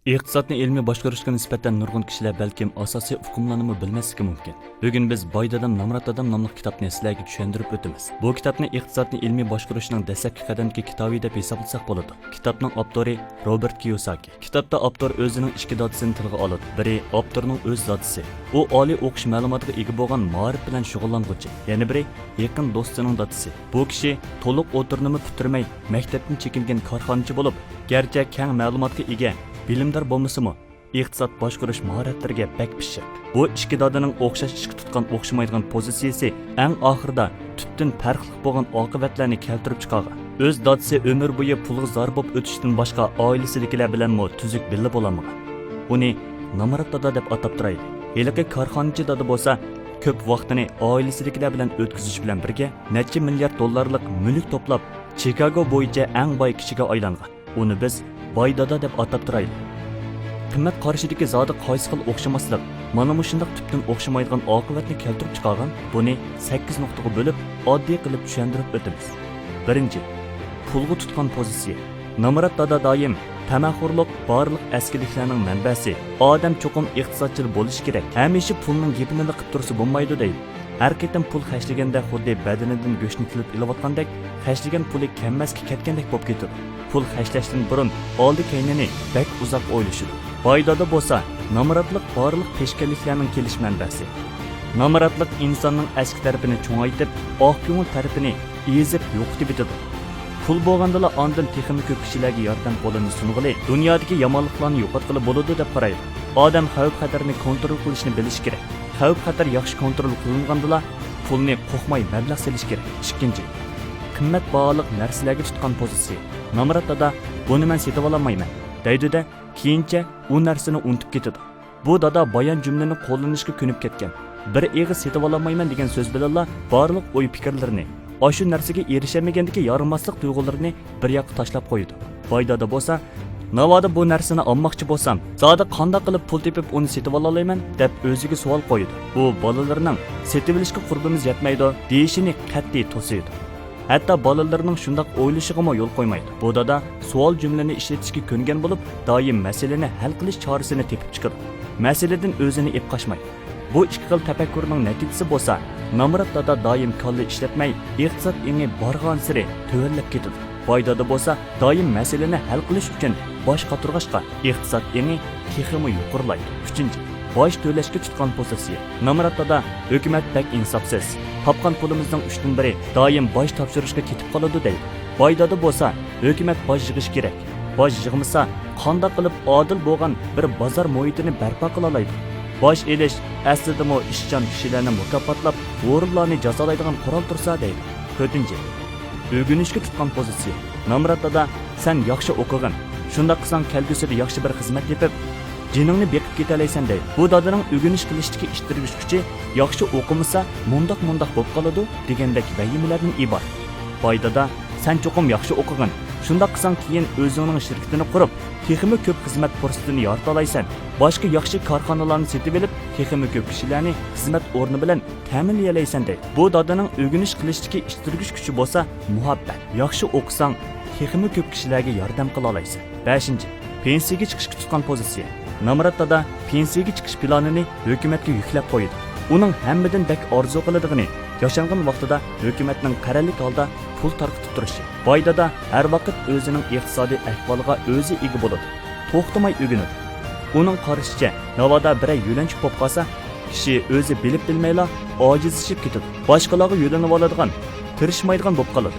Iqtisodni ilmiy boshqarishga nisbatan nurg'un kishilar balkim asosiy uqumlarni bilmasligi mumkin. Bugun biz Boy dadam Namrat dadam nomli kitobni sizlarga tushuntirib o'tamiz. Bu kitobni iqtisodni ilmiy boshqarishning dastlabki qadamki kitobi deb hisoblasak bo'ladi. Kitobning avtori Robert Kiyosaki. Kitobda avtor o'zining ikki dodisini tilga oladi. Biri avtorning o'z dodisi. U oliy o'qish ma'lumotiga ega bo'lgan ma'rif bilan shug'ullanuvchi. Yana biri yaqin do'stining dodisi. Bu kishi to'liq o'tirnimi putirmay maktabdan chekingan korxonachi bo'lib, garchi keng ma'lumotga ega bilimdor bo'lmasimi, iqtisod boshqarish mahoratlariga bak pishiq. Bu ikki dodining o'xshash ishga tutgan o'xshamaydigan pozitsiyasi eng oxirida tubdan farqli bo'lgan oqibatlarni keltirib chiqargan. O'z dodisi umr bo'yi pulga zor bo'lib o'tishdan boshqa oilasidagilar bilanmi tuzuk billa bo'lamagan. Uni Namrat dada deb atab turaydi. Heliqi korxonachi dada bo'lsa, ko'p vaqtini oilasidagilar bilan o'tkazish bilan birga necha milliard dollarlik mulk to'plab, Chicago bo'yicha eng boy kishiga aylangan. Uni biz Boy dada deb atab turaydi. Qimmat qarshidagi zodi qaysi xil o'xshamaslik, mana shunday tubdan o'xshamaydigan oqibatni keltirib chiqargan. Buni 8 nuqtaga bo'lib, oddiy qilib tushuntirib o'tamiz. Birinchi, pulga tutgan pozitsiya. Namrat dada doim tamaxurlik barliq askiliklarning manbasi. Odam cho'qim iqtisodchi bo'lish kerak. Hamisha pulning gapini qilib tursa bo'lmaydi deydi. Har qitim pul xashlaganda xuddi badanidan go'shtni tilib ilayotgandek, xashlagan puli kammasga ketgandek bo'lib ketadi. Pul xashlashdan burun oldi keynini bak uzoq o'ylashidi. Boy dada bo'lsa, namratlik barliq peshkanliklarning kelish manbasi. Namratlik insonning aski tarafini cho'ngaytib, oq ko'ngil tarafini ezib yo'qitib bitadi. Pul bo'lgandala ondan texnik ko'p kishilarga yordam qo'lini sung'ili, dunyodagi yomonliklarni yo'qotqili bo'ladi deb qaraydi. Odam xavf-xatarni kontrol qilishni bilish kerak. Xavf-xatar yaxshi kontrol qilingandala, pulni qo'qmay mablag' selish kerak. Ikkinchi, qimmat baholiq narsalarga tutgan pozitsiya. Namrat dada buni men setib olmayman deydi-da, keyincha u narsani unutib ketadi. Bu dada bayon jumlani qo'llanishga ko'nib ketgan. Bir eg'iz setib olmayman degan so'z bilan barliq o'y fikrlarini, shu narsaga erishemagandagi yorilmaslik tuyg'ularini bir yoqqa tashlab qo'ydi. Boy dada bo'lsa, navoda bu narsani olmoqchi bo'lsam, zodi qanday qilib pul tepib uni setib olalayman deb o'ziga savol qo'ydi. U bolalarining setib olishga qurbimiz yetmaydi deyishini qat'iy to'siydi. Hatto bolalarning shundoq o'ylashiga yo'l qo'ymaydi. Bu dada savol jumlani ishlatishga ko'ngan bo'lib, doim masalani hal qilish chorasini tepib chiqadi. Masaladan o'zini ep qochmaydi. Bu ikki xil tafakkurning natijasi bo'lsa, Namrat dada doim ko'lli ishlatmay, iqtisod engi borgan sari tövallab ketadi. Boy dada bo'lsa, doim masalani hal qilish uchun bosh qotirg'ashqa, iqtisod engi texmi yuqorilaydi. Uchinchi, bosh to'lashga tutgan pozitsiya. Namrat dada hukumat bak insofsiz. Topgan pulimizning 3dan biri doim bosh topshirishga ketib qoladi deydi. Boy dada bo'lsa, hukumat bosh yig'ish kerak. Bosh yig'masa, qanday qilib odil bo'lgan bir bozor muhitini barpo qila oladi? Bosh elish aslida mo ishchan kishilarni mukofotlab, o'rinlarni jazolaydigan qurol tursa deydi. 4. O'rganishga tutgan pozitsiya. Namrat dada, sen yaxshi o'qigan. Shunda qilsang kelgusida yaxshi bir xizmat yapib, jiningni beqib ketalaysan deydi. Bu dadaning o'rganish qilishdagi ishtirg'ish kuchi yaxshi o'qimasa, mundoq bo'lib qoladi degandek vahimalarning iborat. Boy dada, sen cho'qim yaxshi o'qigan. Shunda qilsang keyin o'zingning shirkatini qurib, texmi ko'p xizmat fursatini yorita olaysan. Boshqa yaxshi korxonalarni setib olib, texmi ko'p kishilarni xizmat o'rni bilan ta'minlaysan deydi. Bu dadaning o'rganish qilishdagi ishtirg'ish kuchi bo'lsa, muhabbat. Yaxshi o'qisang, texmi ko'p kishilarga yordam qila olaysan. 5. Pensiyaga chiqishga tutgan pozitsiya. Namrat dada pensiyaga chiqish planini hukumatga yuklab qo'ydi. Uning hammadan bak orzu qiladigini, yashangan vaqtida hukumatning qarorlik holda pul tarqatib turishi. Boy dada har vaqt o'zining iqtisodiy ahvoliga o'zi ega bo'ladi. To'xtamay o'rganadi. Uning qarashicha, navoda biray yo'lanchi bo'lib qolsa, kishi o'zi bilib bilmayla ojizlashib ketadi. Boshqalarga yo'lanib oladigan, tirishmaydigan bo'lib qoladi.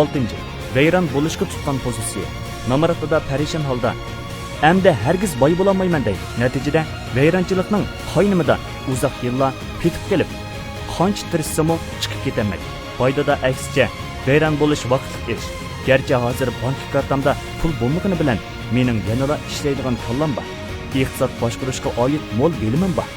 6. Vayron bo'lishga tutgan pozitsiya. Namrat dada parishon holda Әмді әргіз бай боламаймен дейді. Нәтижеде вайранчылықның қайнымыда ұзақ yıllar petib келіп, қанша тырышсамы chiqib ketemedi. Boyda da әксіше vayron bo'lish vaqtliq ish. Gerçi hozir bank kartamda pul bo'lmagani bilan mening yanada ishlaydigan kallam bor. Iqtisod boshqarishga oid mo'l bilimim bor.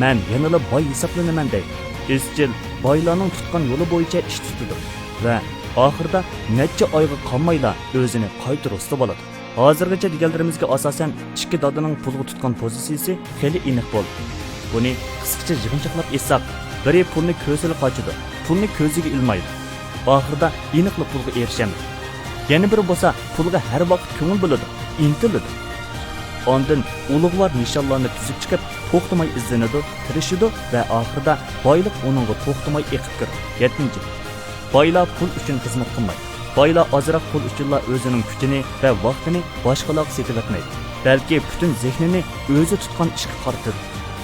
Men yanada boy hisoblanaman deydi. Izchil boylarning tutgan yo'li bo'yicha ish tutadi va oxirida necha oyga qolmayla o'zini qayta rostib oladi. Hozirgacha deganlarimizga asosan ikki dadaning pulga tutgan pozitsiyasi xeli aniq bo'ldi. Buni qisqacha yig'inchoqlab aytsak, biri pulni ko'ziga qochidi, pulni ko'ziga ilmaydi. Oxirida aniqli pulga erishadi. Yana biri bo'lsa, pulga har vaqt ko'ngil bo'ladi, intiladi. Ondan ulug'vor nishonlarni tuzib chiqib, to'xtamay izlanadi, tirishidi va oxirida boylik uningga to'xtamay eqib kiradi. 7. Boylar pul uchun xizmat qilmaydi. Boylar ozroq pul uchunla o'zining kuchini va vaqtini boshqalarga setib etmaydi. Balki butun zehnini o'zi tutgan ishga qaratadi.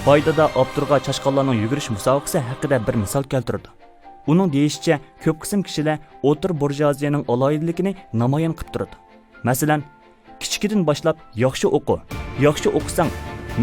Boydada Abdurga chashqonlarning yugurish musobaqasi haqida bir misol keltirdi. Uning deyishicha, ko'p qism kishilar o'tir burjuaziyaning aloyidligini namoyon qilib turadi. Masalan, kichikidan boshlab yaxshi o'qi, yaxshi o'qisang,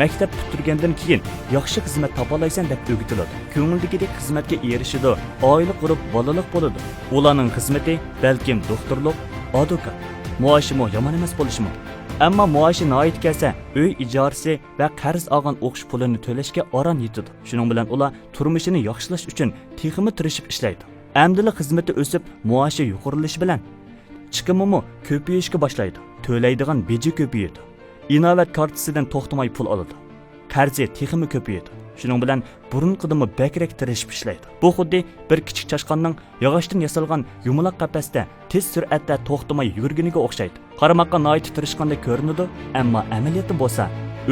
maktab bitirgandan keyin yaxshi xizmat topalaysan deb o'rgatiladi. Ko'ngildagidek xizmatga erishidi, oila qurib bolalik bo'ladi. Ularning xizmati balkim doktorlik, advokat, muoshimi yomon emas bo'lishi mumkin. Ammo muoshi noit kelsa, uy ijorasi va qarz olgan o'qish pulini to'lashga oron yetadi. Shuning bilan ular turmushini yaxshilash uchun texmi tirishib ishlaydi. Amdili xizmati o'sib, muoshi yuqorilishi bilan chiqimimi ko'payishga boshlaydi. To'laydigan beji ko'payadi. Inovat kartasidan to'xtamay pul oladi. Qarzi texmi ko'payadi. Shuning bilan burunqidimi bakrak tirishib ishlaydi. Bu xuddi bir kichik chashqonning yog'ochdan yasalgan yumaloq qafasda tez sur'atda to'xtamay yurganiga o'xshaydi. Qaramoqqa noit tirishganda ko'rinadi, ammo amaliyotda bo'lsa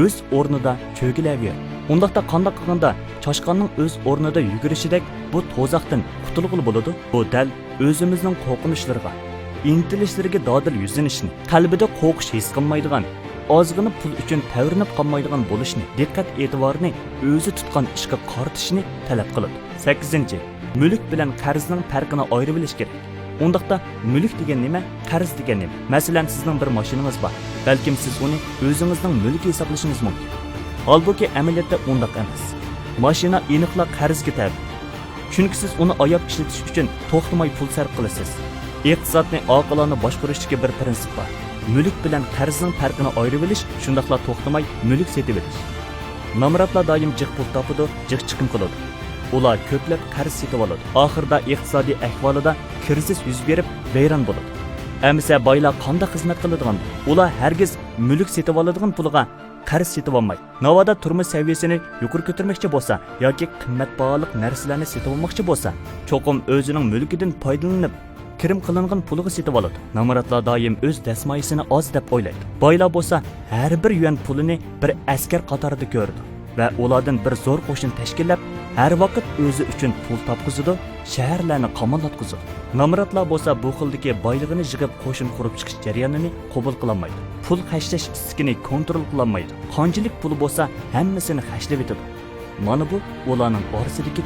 o'z o'rnida cho'gilaveradi. Undaqda qanday qilganda chashqonning o'z o'rnida yugurishidek bu to'zoqdan qutulg'ili bo'ladi. Bu dal o'zimizning qo'rqinishlariga, intilishlarga dodil yuzinishni, qalbida qo'rqish his qilmaydigan, ozg'ini pul uchun tavrinib qolmaydigan bo'lishni, diqqat e'tiborini o'zi tutgan ishga qaratishni talab qiladi. 8. Mulk bilan qarzning farqini ayirib bilish kerak. Undaqda mulk degan nima, qarz degan nima? Masalan, sizning bir mashinangiz bor. Balkim siz uni o'zingizning mulki hisoblashingiz mumkin. Holbuki amaliyotda undaq emas. Mashina aniqla qarzga tabi. Chunki siz uni oyab ishlatish uchun to'xtamay pul sarf qilasiz. Iqtisodni oqilona boshqarishdagi bir prinsip bor. Mulk bilan qarzning farqini ayirib bilish, shundaqla to'xtamay mulk setib olish. Nomratlar doim jiq pul topadi, jiq chiqim qiladi. Ular ko'plab qarz setib oladi. Oxirida iqtisodiy ahvolida krizis yuz berib, vayron bo'ladi. Amsa boylar qanday xizmat qiladigan? Ular hargiz mulk setib oladigan pulga qarz setib olmaydi. Navoda turmush saviyasini yuqori ko'tarmoqchi bo'lsa yoki qimmatbaho narsalarni setib olmoqchi bo'lsa, cho'qim o'zining mulkidan foydalanib kirim qilingan puliga setib oladi. Nomratlar doim o'z dasmoyisini oz deb o'ylaydi. Boylar bo'lsa, har bir yuan pulini bir askar qatorida ko'rdi va ulardan bir zo'r qo'shin tashkillab, har vaqt o'zi uchun pul topqizadi, shaharlarni qamallatqizadi. Nomratlar bo'lsa, bu xildagi boyligini yig'ib qo'shin qurib chiqish jarayonini qabul qilolmaydi. Pul hashlash istikini kontrol qilolmaydi. Qanchalik puli bo'lsa, hammasini hashlab etadi. Mana bu ularning orasidagi